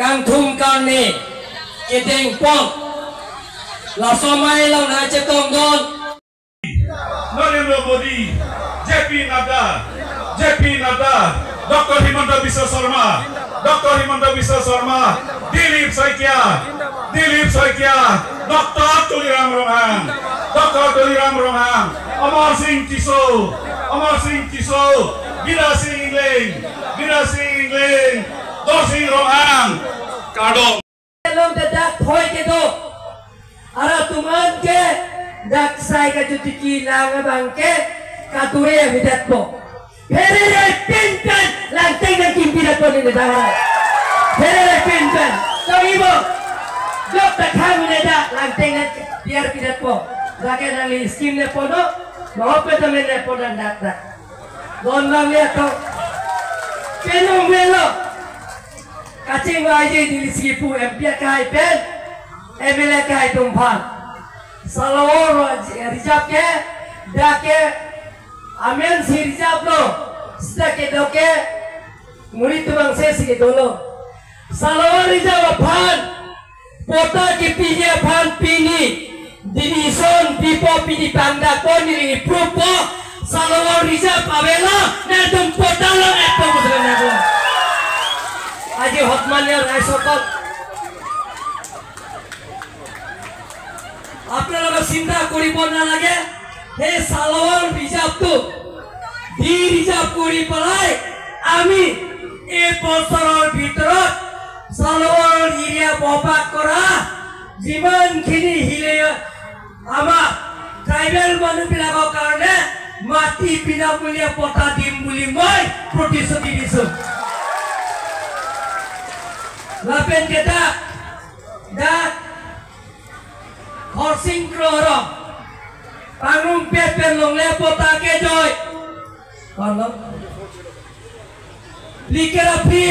Kang thum kang ni Kedeng pong La somai lau na che tong don Narendra Modi, JP Nadda, Dr. Himanta Biswa Sharma, Dilip Saikia, Dr. Tuliram Ronghang, Amar Singh Tiso, Gira Singh Ingling, Dorsing Ronghang, Kadong. Long the dak thoi ke do ara tuman ke dak sai ka jutiki lang bangke kature bidat po phere pintan lang tengan kim bidat po ni da phere pintan so ibo jok ta khang ne da lang tengan biar bidat po lage nali skim ne po no mau pe to ne po dan dak don lang le to kenong melo kacing aja di Sipu MP kai pen MLA kai tumpang salawar rijab ke dake amen si rijab lo stake doke murid tuang sesi ke dolo salawar rijab pan pota ke pije pan pini divison pipo pini tanda poni propo salawar rijab avela na tum pota lo eto musrena ko আজি হতমানীয় রাইসকল আপনারা চিন্তা করিব নালাগে এই সালোয়ার রিজার্ভটো দি রিজার্ভ কৰি পেলাই আমি এই বছৰৰ ভিতৰত সালোয়াৰ এৰিয়া ববাদ কৰা যিমানখিনি হিলে আমাৰ ট্ৰাইবেল মানুহবিলাকৰ কাৰণে মাটি বিনামূলীয়া পটা দিম বুলি মই প্ৰতিশ্ৰুতি দিছোঁ Lapen kita dak horsing kroro panggung pepen long lepota ke joy kalau likerapi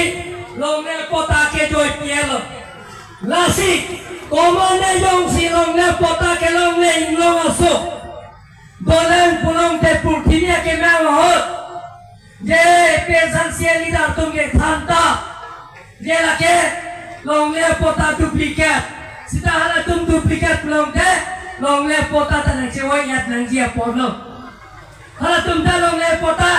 long lepota ke joy pielo lasi komane jong si long lepota ke long le inglong aso dolan pulong te purtinya ke mehot je pesan siali datum ke thanta dia lagi long lepota duplikat sita hala tum duplikat belum deh long lepota tanang cewek yat nang dia porno hala tum dah long lepota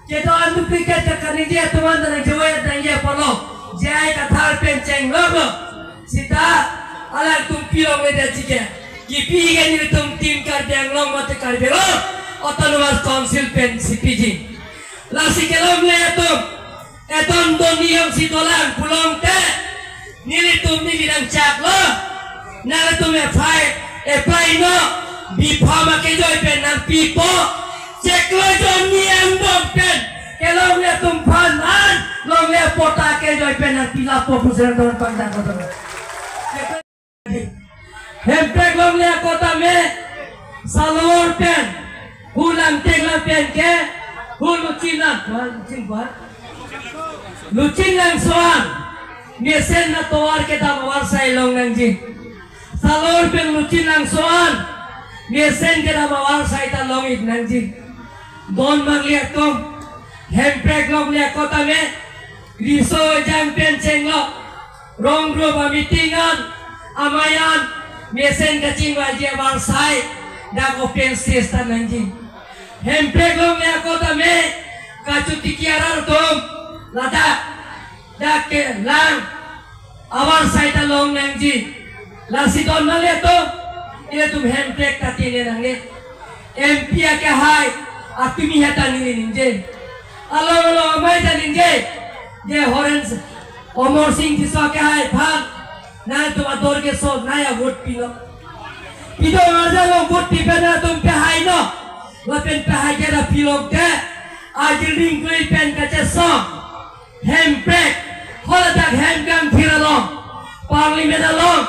kita an duplikat kakani dia teman tanang cewek yat nang dia porno jai kathar penceng logo sita hala tum pilong leda jike kipi gani tum tim kar biang long mate kar belo autonomous council pen CPG lasi kelong letum eton doniyong si dolan pulong te nili tumni bidang cak lo nala tum apply no bifama ke joy pen nang pipo cek lo joni ambong pen kelong le tum panan long le pota ke joy pen nang pilapo pusen don pandang kota hempek long le kota me salor pen hulang tegla pen ke hulu cinan Lucin lang soan mesen na towar kita mawar sa ilong ng jing salor pen lucin lang soan mesen kita mawar sa italongit ng jing don magliat kong hemprek long liat kota me riso jang pen cenglo rong group mitingan amayan mesen kacing wajia warsai dak open station ng jing hemprek long liat kota me kacuti kiarar tom lada dake lang awar saita long nangji lasi don male to ile tum hemtek tatine nange MP ke hai atumi hata ni ninje alo amai ta ninje je horens Omar Singh Tiso ke hai phan na tuma dor ke so naya vote pino pido ngaja lo vote pipena tum pe hai no lapen pe hai ke da pilok ke ajring koi pen kache so hempek holadak hemgam thiralong parliament along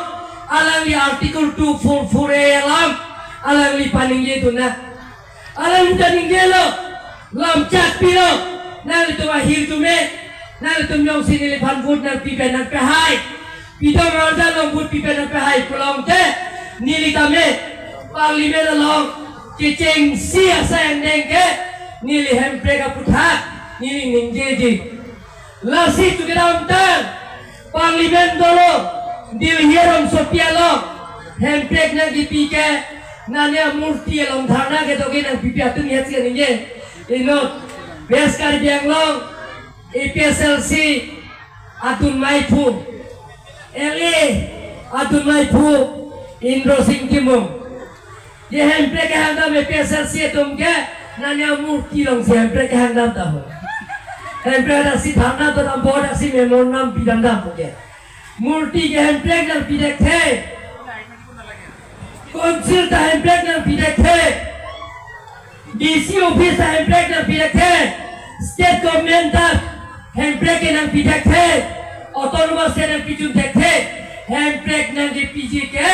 alangli article 244A alam alangli paningye tuna alang taningye lo lam chat pilo nali tuma hir tume nali tum yong sinili phan vote nal pipen nal pehai pidong arda long vote pipen nal pehai pulong te nili tame parliament along kiceng sia sayang nengke nili hempek aputhat nili ningje ji lasi tu kita untan Parlimen dolo dilhieron sopialo hemprek na dipike nanya murti long thana ke toge na pipiatun yatsi ninge inot beskar bianglong EPSLC atun maipu LA atun maipu Indro Singkimung ye hemprek handam EPSLC tumke nanya murti long si hemprek handam tahu hemprek si thana to nam boda si memor nam pidanda puke murti ke hemprek nam pidek the Council ta hemprek nam pidek the DC office ta hemprek nam pidek the state government ta hemprek nam pidek the autonomous state nam pijun dek the hemprek nam di PG ke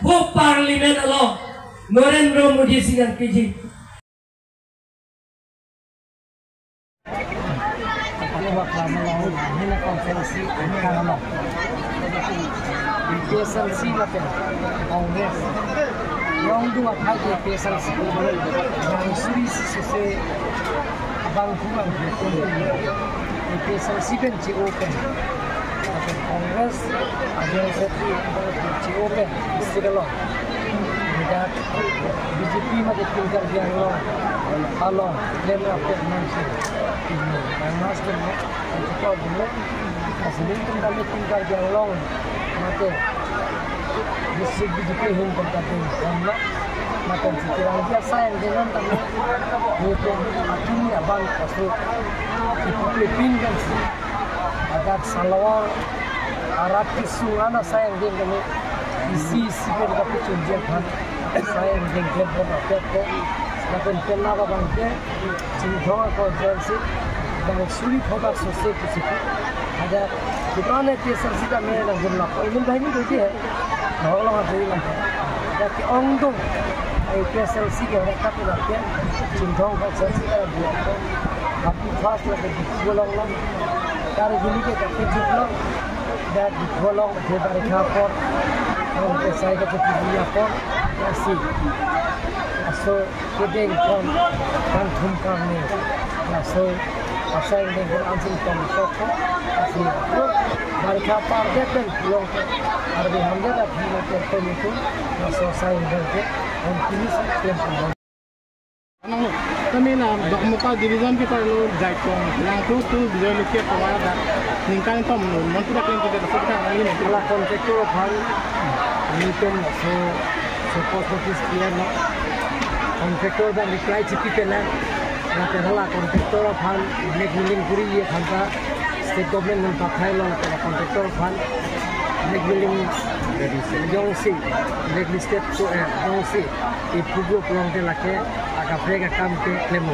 ho parliament alo Narendra Modi singan PG konferensi Kanama PSLC natin Congress yung dua kali PSLC yang suri sisi bangkuan PSLC kan open Congress ada yang open istilah tidak BJP macam tinggal dia long kalau lem apa nanti yang masuk itu dulu asli tinggal dia long mate distrik BJP hum kompeten हमला macam sekiranya dia sayang dengan tamu itu akhirnya abang masuk itu pinggan agar salawar Arab kisuana sayang dengan isi siapa dapat tunjuk kan sayang dengan berapa tu macam pernah abang ke cinta konferensi dan suri thoda sosial kusiku ada kita ni PSLC dah mana guna ini dah ini tu dia orang ada ini lah tapi orang tu PSLC ke orang kata nak dia cinta konferensi dah buat tapi fast lagi dibolong lah dari gini ke tapi juga dah dibolong dari kapor orang saya kata dia pun masih so kedeng pun kan thumkan ni so asal dengan anjing pemsoko asli dari kapal dia kan pulang arbi hamzah dah pulang ke itu selesai dengan dan kini saya Ano kami na muka division kita lo jaikong lang tu division lo kia pawara da ningkan to mon tu da kan kita kita ngali ni la kontraktor hal nitem so post office clear no kontraktor da reply chipi pela na terala kontraktor hal black mailing puri ye khanta state government nan pathai lo na kontraktor hal black mailing jong si black listed to jong si ipugo pulang te lake aga prega kam ke claim